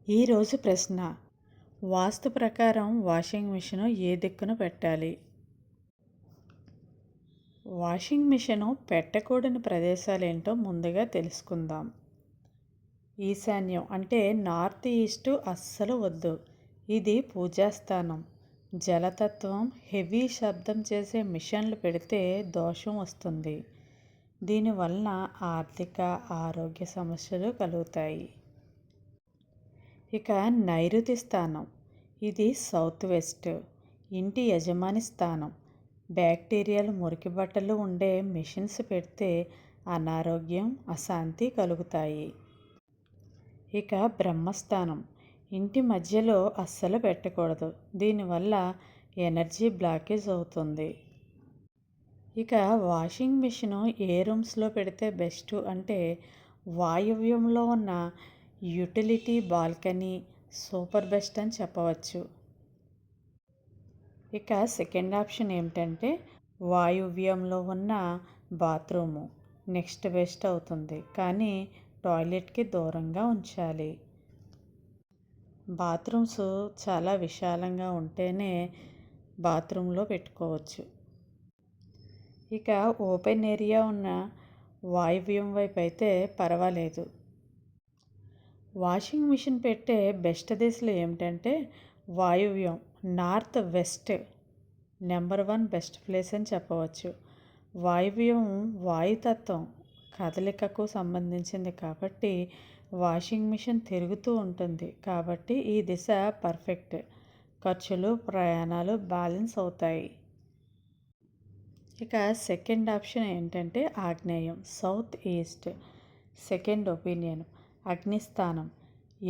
ఈరోజు ప్రశ్న: వాస్తు ప్రకారం వాషింగ్ మిషన్ ఏ దిక్కున పెట్టాలి? వాషింగ్ మిషన్ పెట్టకూడని ప్రదేశాలేంటో ముందుగా తెలుసుకుందాం. ఈశాన్యం అంటే నార్త్ ఈస్ట్ అస్సలు వద్దు. ఇది పూజాస్థానం. జలతత్వం, హెవీ శబ్దం చేసే మిషన్లు పెడితే దోషం వస్తుంది. దీనివలన ఆర్థిక, ఆరోగ్య సమస్యలు కలుగుతాయి. ఇక నైరుతి స్థానం, ఇది సౌత్ వెస్ట్, ఇంటి యజమాని స్థానం. బ్యాక్టీరియాలు, మురికి బట్టలు ఉండే మిషన్స్ పెడితే అనారోగ్యం, అశాంతి కలుగుతాయి. ఇక బ్రహ్మస్థానం, ఇంటి మధ్యలో అస్సలు పెట్టకూడదు. దీనివల్ల ఎనర్జీ బ్లాకేజ్ అవుతుంది. ఇక వాషింగ్ మిషన్ ఏ రూమ్స్లో పెడితే బెస్ట్ అంటే వాయువ్యంలో ఉన్న యూటిలిటీ, బాల్కనీ సూపర్ బెస్ట్ అని చెప్పవచ్చు. ఇక సెకండ్ ఆప్షన్ ఏమిటంటే వాయువ్యంలో ఉన్న బాత్రూము నెక్స్ట్ బెస్ట్ అవుతుంది, కానీ టాయిలెట్కి దూరంగా ఉంచాలి. బాత్రూమ్స్ చాలా విశాలంగా ఉంటేనే బాత్రూంలో పెట్టుకోవచ్చు. ఇక ఓపెన్ ఏరియా ఉన్న వాయువ్యం వైపు అయితే పర్వాలేదు. వాషింగ్ మిషన్ పెట్టే బెస్ట్ దిశలు ఏమిటంటే వాయువ్యం, north west number 1 best place అని చెప్పవచ్చు. వాయువ్యం వాయుతత్వం, కదలికకు సంబంధించింది కాబట్టి వాషింగ్ మిషన్ తిరుగుతూ ఉంటుంది కాబట్టి ఈ దిశ పర్ఫెక్ట్. ఖర్చులు, ప్రయాణాలు బ్యాలెన్స్ అవుతాయి. ఇక సెకండ్ ఆప్షన్ ఏంటంటే ఆగ్నేయం, సౌత్ ఈస్ట్ సెకండ్ ఒపీనియన్. అగ్నిస్థానం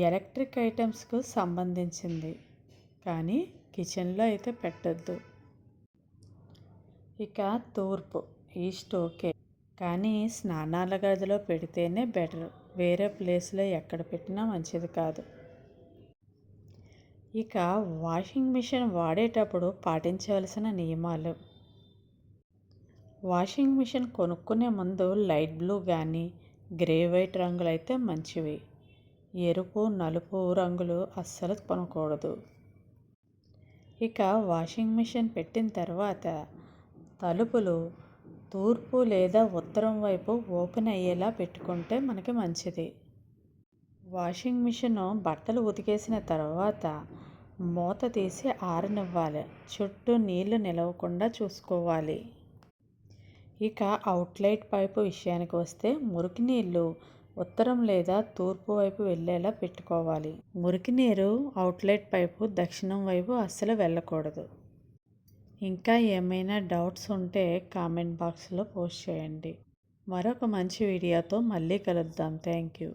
ఎలక్ట్రిక్ ఐటమ్స్కు సంబంధించింది, కానీ కిచెన్లో అయితే పెట్టద్దు. ఇక తూర్పు, ఈస్ట్ ఓకే, కానీ స్నానాల గదిలో పెడితేనే బెటర్. వేరే ప్లేస్లో ఎక్కడ పెట్టినా మంచిది కాదు. ఇక వాషింగ్ మిషన్ వాడేటప్పుడు పాటించవలసిన నియమాలు. వాషింగ్ మిషన్ కొనుక్కునే ముందు లైట్ బ్లూ కానీ గ్రే వైట్ రంగులు అయితే మంచివి. ఎరుపు, నలుపు రంగులు అస్సలు కొనకూడదు. ఇక వాషింగ్ మిషన్ పెట్టిన తర్వాత తలుపులు తూర్పు లేదా ఉత్తరం వైపు ఓపెన్ అయ్యేలా పెట్టుకుంటే మనకి మంచిది. వాషింగ్ మిషన్ బట్టలు ఉతికేసిన తర్వాత మూత తీసి ఆరనివ్వాలి. చుట్టూ నీళ్లు నిలవకుండా చూసుకోవాలి. ఇక అవుట్లెట్ పైపు విషయానికి వస్తే మురికి నీళ్ళు ఉత్తరం లేదా తూర్పు వైపు వెళ్ళేలా పెట్టుకోవాలి. మురికి నీరు అవుట్లెట్ పైపు దక్షిణం వైపు అస్సలు వెళ్ళకూడదు. ఇంకా ఏమైనా డౌట్స్ ఉంటే కామెంట్ బాక్స్లో పోస్ట్ చేయండి. మరొక మంచి వీడియోతో మళ్ళీ కలుద్దాం. Thank you.